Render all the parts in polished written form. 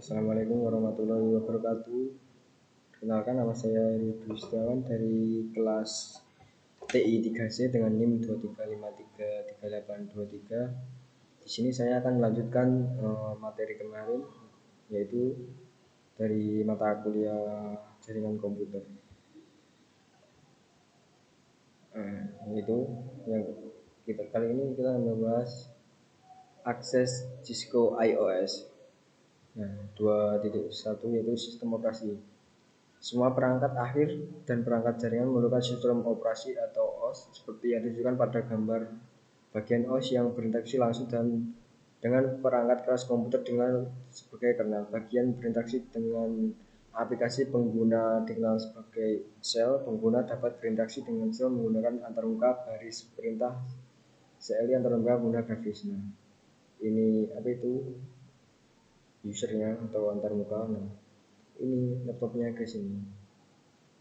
Assalamualaikum warahmatullahi wabarakatuh. Kenalkan, nama saya Ridho Setiawan dari kelas TI 3C dengan NIM 235333823. Di sini saya akan melanjutkan materi kemarin, yaitu dari mata kuliah jaringan komputer. Itu yang kali ini kita membahas akses Cisco iOS. 2.1 yaitu sistem operasi. Semua perangkat akhir dan perangkat jaringan memerlukan sistem operasi atau OS seperti yang ditunjukkan pada gambar bagian OS yang berinteraksi langsung dengan perangkat keras komputer dengan sebagai kernel. Bagian berinteraksi dengan aplikasi pengguna dikenal sebagai sel. Pengguna dapat berinteraksi dengan sel menggunakan antarmuka baris perintah CLI antarmuka menggunakan grafis. Ini usernya atau antarmuka. Ini laptopnya ke sini,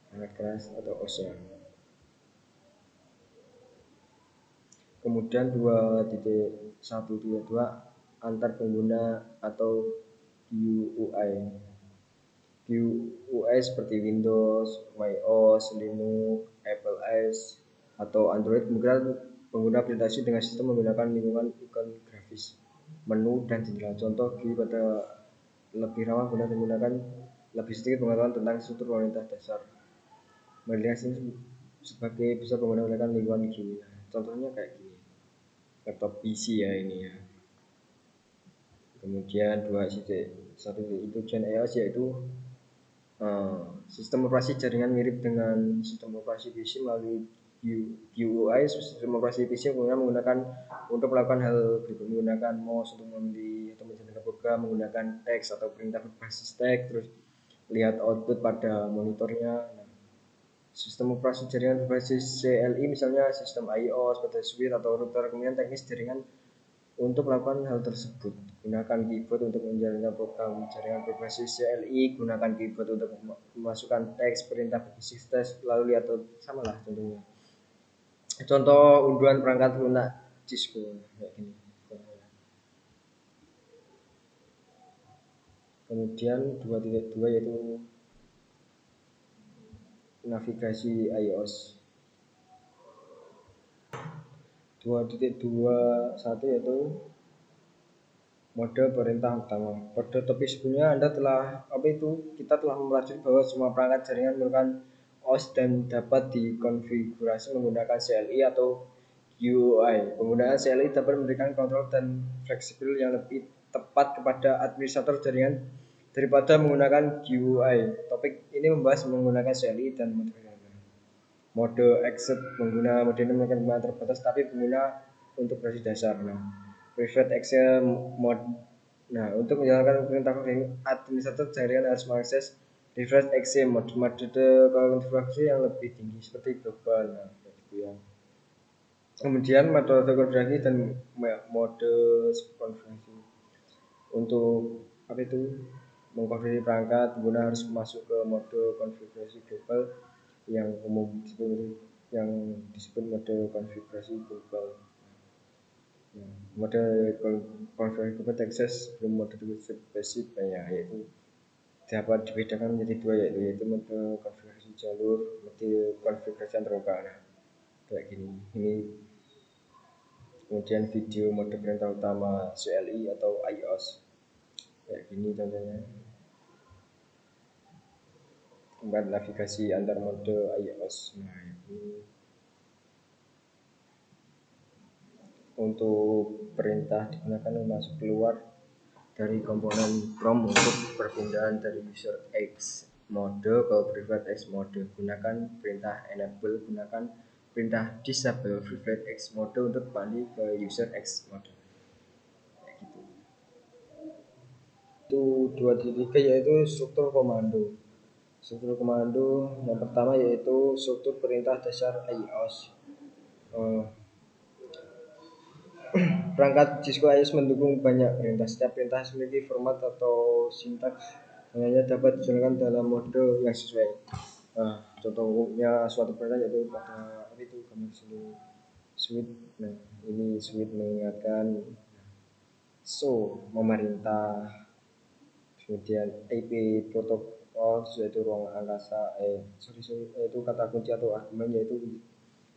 perangkat keras atau OS-nya. Kemudian 2.1.2 antar pengguna atau GUI. GUI seperti Windows, MacOS, Linux, Apple OS, atau Android menggunakan pengguna berinteraksi dengan sistem menggunakan lingkungan ikon grafis, menu, dan jendela. Contoh GUI pada lebih ramah menggunakan lebih sedikit pengetahuan tentang struktur wanita dasar. Melihat sini sebagai bisa menggunakan lingkungan GUI. Contohnya kayak gini, laptop PC ya ini ya. Kemudian 2.1 itu Gen EOS, yaitu sistem operasi jaringan mirip dengan sistem operasi PC melalui GUI. Sistem operasi PC menggunakan untuk melakukan hal berikut: menggunakan mouse untuk memilih atau menjalankan program, menggunakan teks atau perintah berbasis teks, terus lihat output pada monitornya. Sistem operasi jaringan berbasis CLI misalnya sistem iOS pada switch atau router. Kemudian teknis jaringan untuk melakukan hal tersebut, gunakan keyboard untuk menjalankan program jaringan berbasis CLI, gunakan keyboard untuk memasukkan teks perintah berbasis teks, lalu lihat samalah contohnya. Contoh unduhan perangkat lunak Cisco kayak gini. Kemudian 2.2 yaitu navigasi iOS. 2.21 yaitu mode perintah utama. Pada topik sebelumnya kita telah mempelajari bahwa semua perangkat jaringan merupakan OS dan dapat dikonfigurasi menggunakan CLI atau GUI. Penggunaan CLI dapat memberikan kontrol dan fleksibel yang lebih tepat kepada administrator jaringan daripada menggunakan GUI. Topik ini membahas menggunakan CLI dan mode exit. Pengguna mode ini menggunakan penggunaan terbatas tapi pengguna untuk versi dasar. Private access mode. Untuk menjalankan perintah administrator jaringan harus mengakses private access mode konfigurasi yang lebih tinggi seperti global. Gitu ya. Kemudian mode konfigurasi dan mode konfigurasi. Untuk mengkonfigurasi perangkat, pengguna harus masuk ke mode konfigurasi global yang umum yang disebut mode konfigurasi global. Mode konfigurasi global akses sebelum mode spesifik yaitu dapat dibedakan menjadi dua, yaitu mode konfigurasi jalur, mode konfigurasi antarmuka. Kayak gini. Ini kemudian video mode perintah utama CLI atau iOS. Kayak gini contohnya. Tempat navigasi antar mode iOS. Ini untuk perintah digunakan masuk keluar dari komponen PROM untuk perpindahan dari user X mode ke private X mode. Gunakan perintah enable, gunakan perintah disable private X mode untuk kembali ke user X mode. Itu 2.3 yaitu struktur komando. Struktur komando yang pertama yaitu struktur perintah dasar iOS. Perangkat Cisco iOS mendukung banyak perintah. Setiap perintah memiliki format atau sintaks yang hanya dapat dijalankan dalam mode yang sesuai. Contohnya suatu perintah yaitu pada gambar sini switch. Ini switch mengingatkan memerintah. kemudian IP protokol yaitu ruang angkasa itu kata kunci atau argumen yaitu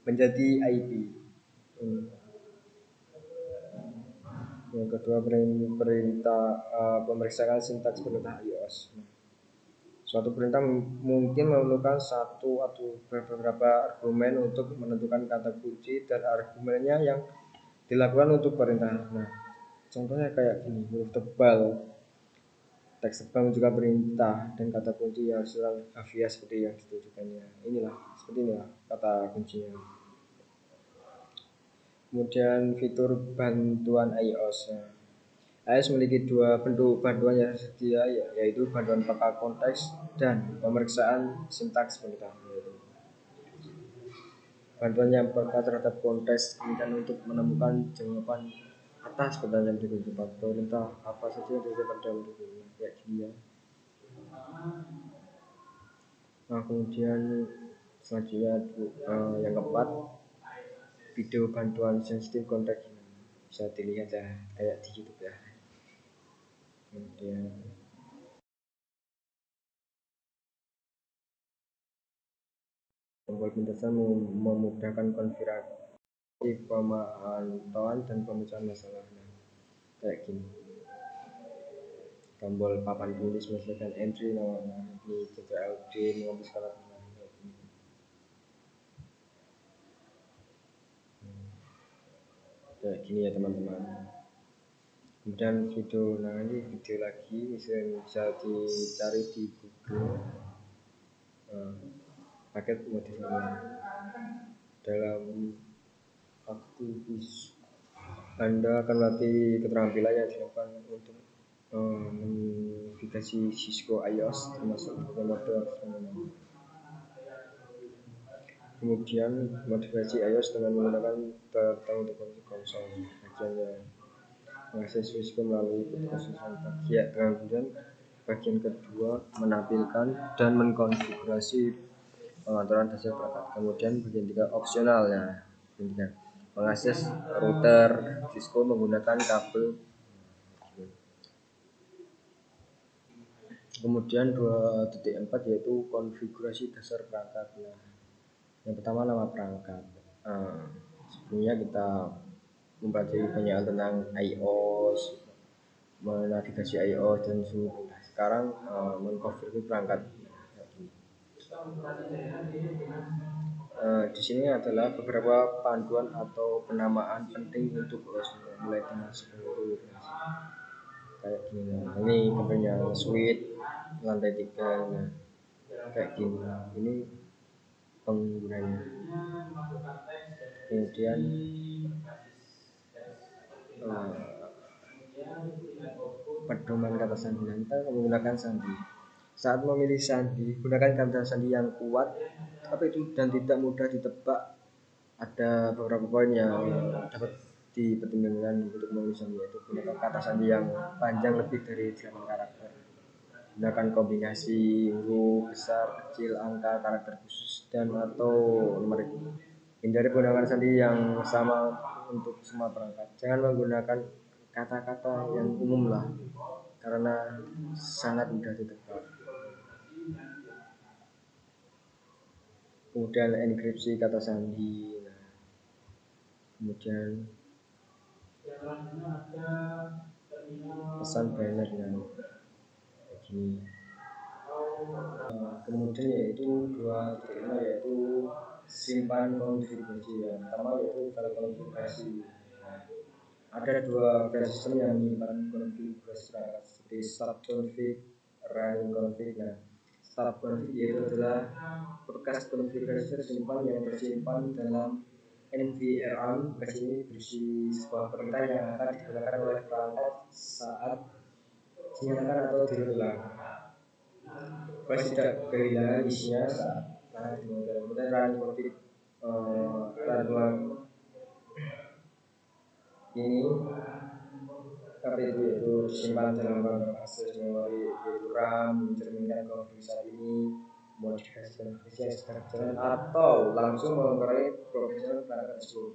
menjadi IP. Yang kedua pemeriksaan sintaks perintah iOS. Suatu perintah mungkin memerlukan satu atau beberapa argumen untuk menentukan kata kunci dan argumennya yang dilakukan untuk perintah. Nah, contohnya kayak gini, huruf tebal, teks tebal juga perintah dan kata kunci yang selalu hafiyah seperti yang ditunjukkannya. Seperti inilah kata kuncinya. Kemudian fitur bantuan iOS. iOS memiliki dua bentuk bantuan yang tersedia, yaitu bantuan peka konteks dan pemeriksaan sintaks perintah. Bantuan yang peka terhadap konteks digunakan untuk menemukan jawaban atas pertanyaan berikut. Perintah apa saja yang terjadi pada berikut kayak gini ya. Nah, kemudian selanjutnya yang keempat, video bantuan sensitif konteks, bisa dilihat ya kayak di YouTube ya. Kemudian tombol pintasan memudahkan konfigurasi pemantauan dan pemecahan masalah. Nah, kayak gini. Tombol papan tulis menyelesaikan entry nama di CTLD menghapus karakter. Kayak gini ya teman-teman. Kemudian video, nah ini video lagi bisa dicari di Google. Paket modifikasi dalam aktivis Anda akan melatih keterampilan yang dilakukan untuk modifikasi Cisco iOS termasuk mode. Kemudian modifikasi iOS dengan menggunakan datang untuk konsol bagiannya mengakses Cisco melalui khususan bagian. Kemudian bagian kedua menampilkan dan mengkonfigurasi pengaturan dasar perangkat. Kemudian bagian 3 opsionalnya, mengakses router Cisco menggunakan kabel. Kemudian 2.4 yaitu konfigurasi dasar perangkat. Nah, yang pertama nama perangkat. Sebelumnya kita mempelajari banyak hal tentang iOS, menavigasi iOS dan sebagainya. Sekarang mengkonfigurasi perangkat. Di sini adalah beberapa panduan atau penamaan penting untuk mulai dengan seluruh kayak gini. Ini contohnya suite lantai 3, nah, kayak gini. Ini penggunanya. Kemudian pedoman kata sandi. Kita menggunakan sandi. Saat memilih sandi, gunakan kata sandi yang kuat dan tidak mudah ditebak. Ada beberapa poin yang dapat dipertimbangkan untuk memilih sandi, yaitu gunakan kata sandi yang panjang lebih dari 8 karakter. Gunakan kombinasi huruf besar, kecil, angka, karakter khusus dan atau numerik. Hindari penggunaan sandi yang sama untuk semua perangkat. Jangan menggunakan kata-kata yang umum lah, karena sangat mudah ditebak. Kemudian enkripsi kata sandi. Kemudian pesan banner begini. Kemudian yaitu 2.5 yaitu simpan konfigurasi. Yang pertama yaitu file konfigurasi. Ada dua file sistem yang menyimpan konfigurasi perangkat seperti subconfig, runconfig. Nah, subconfig yaitu adalah bekas konfigurasi tersimpan yang tersimpan dalam NVRAM. Bekas ini berisi sebuah perintah yang akan digunakan oleh perangkat saat dinyalakan atau diulang. Bekas tidak kehilangan isinya saat dimulai. Kemudian runconfig ini itu disimpan dalam rangka akses memori yaitu RAM, mencerminkan konfigurasi saat ini, modifikasi konfigurasi yang sedang berjalan atau langsung mempengaruhi profesional perangkat tersebut.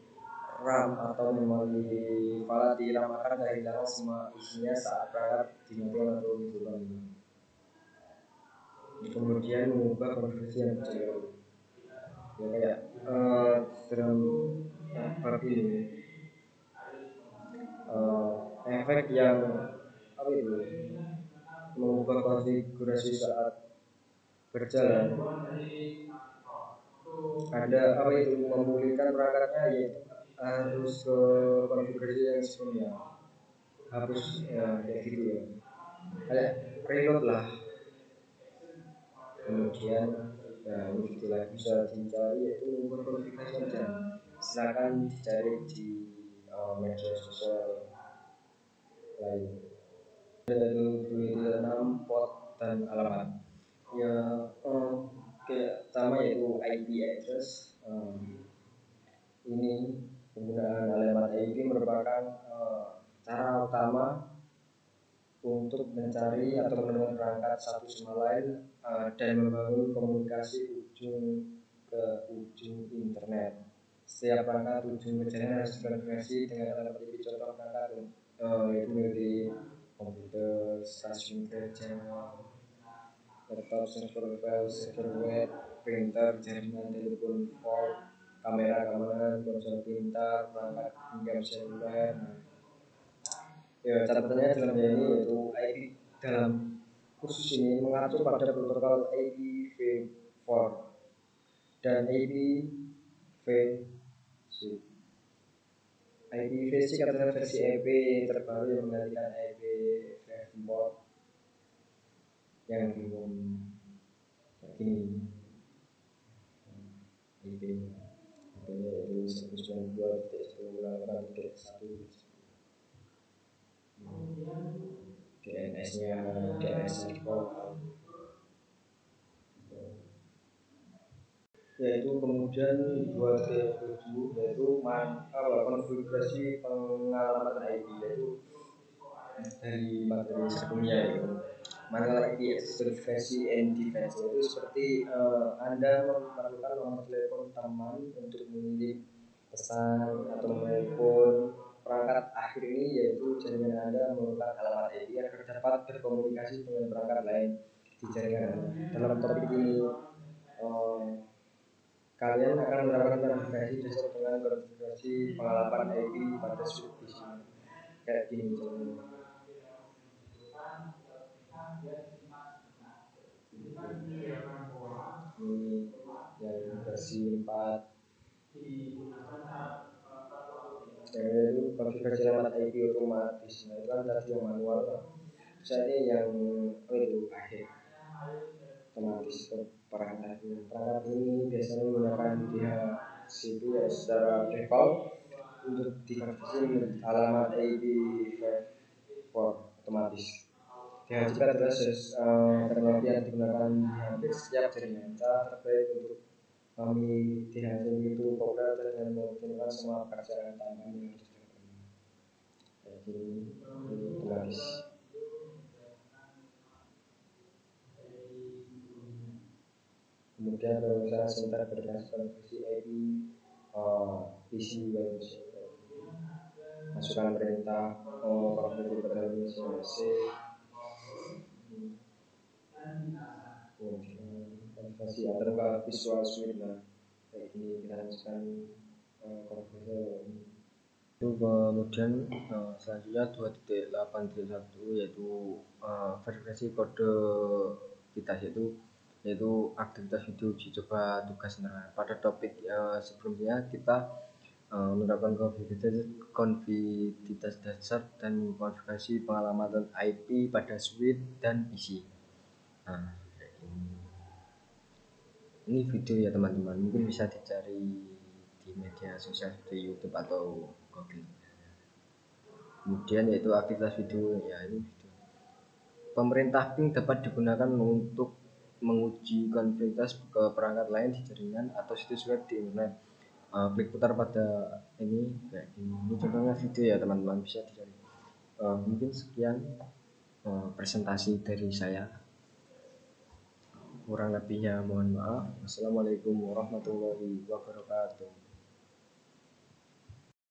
RAM atau memori volatile di RAM akan kehilangan semua isinya saat perangkat dimatikan atau dihidupkan. Kemudian mengubah konversi yang kecil, ya kayak dalam bab ini efek yang apa itu mengubah konfigurasi saat berjalan. Ada apa itu memulihkan perangkatnya, yaitu harus ke konfigurasi yang sebelumnya, hapus ya, kayak gitu ya, kayak reload lah. Kemudian ya ini video lagi bisa dicari, yaitu mengubah konfigurasi saja, silakan dicari di media sosial lain, yaitu 2.6 port dan alamat ya. Kayak sama yaitu IP address. Ini penggunaan alamat IP merupakan cara utama untuk mencari atau menemukan perangkat satu sama lain dan membangun komunikasi ujung ke ujung internet. Setiap perangkat ujung ke jaringan harus dikonfigurasi dengan alamat IP. Contoh perangkat itu dari komputer, stasiun kerja, laptop, server file, server web, printer, jaringan telepon, phone, kamera keamanan, ponsel pintar, perangkat genggam seluler. Ya, catatannya dalam ini yaitu IP dalam kursus ini mengacu pada protokol IPv4 dan IPv6. IPv6 adalah versi IP terbaru yang menggantikan IPv4 yang belum ini. IP itu 192.168.1. DNS-nya DNS server, yaitu kemudian 2.7 yaitu konfigurasi pengalamatan IP, yaitu dari materi sebelumnya itu manual IP verifikasi and defense, yaitu seperti Anda memerlukan nomor telepon teman untuk mengirim pesan atau menelpon perangkat akhir ini, yaitu jaringan Anda memerlukan alamat IP agar dapat berkomunikasi dengan perangkat lain di jaringan. Dalam topik ini kalian akan mendapatkan verifikasi dasar dengan konfigurasi pengalaman IP pada suite PC kayak gini contohnya. Ini yang versi 4, yaitu konfigurasi alamat IP otomatis. Nah itu kan tadi yang manual, saya ini yang itu akhir otomatis ke perangkat ini biasanya menggunakan DHCP ya secara default untuk dikonversi alamat IPv4 otomatis. DHCP adalah teknologi yang digunakan di hampir setiap jaringan. Cara terbaik untuk kami DHCP itu populer dan memungkinkan semua pekerjaan tambahan yang harus dilakukan. Jadi otomatis. Kemudian kalau misalnya sebentar berdasarkan versi IP PC Windows, masukan perintah konfigurasi pada Windows CMC, konfigurasi atau Visual Suite. Nah kayak gini kita masukkan konfigurasi. Itu kemudian selanjutnya 2.8.1 yaitu verifikasi kode kita, yaitu aktivitas video uji coba tugas internet. Pada topik sebelumnya kita menerapkan konfidensialitas dasar dan konfigurasi pengalamatan IP pada suite dan PC. Nah, ini video ya teman-teman, mungkin bisa dicari di media sosial seperti YouTube atau Google. Kemudian yaitu aktivitas video, ya ini video. Pemerintah ping dapat digunakan untuk menguji konektivitas ke perangkat lain di jaringan atau situs web di internet. Klik putar pada ini kayak gini. Ini contohnya video ya teman-teman, bisa dicari. Mungkin sekian presentasi dari saya. Kurang lebihnya mohon maaf. Wassalamualaikum warahmatullahi wabarakatuh.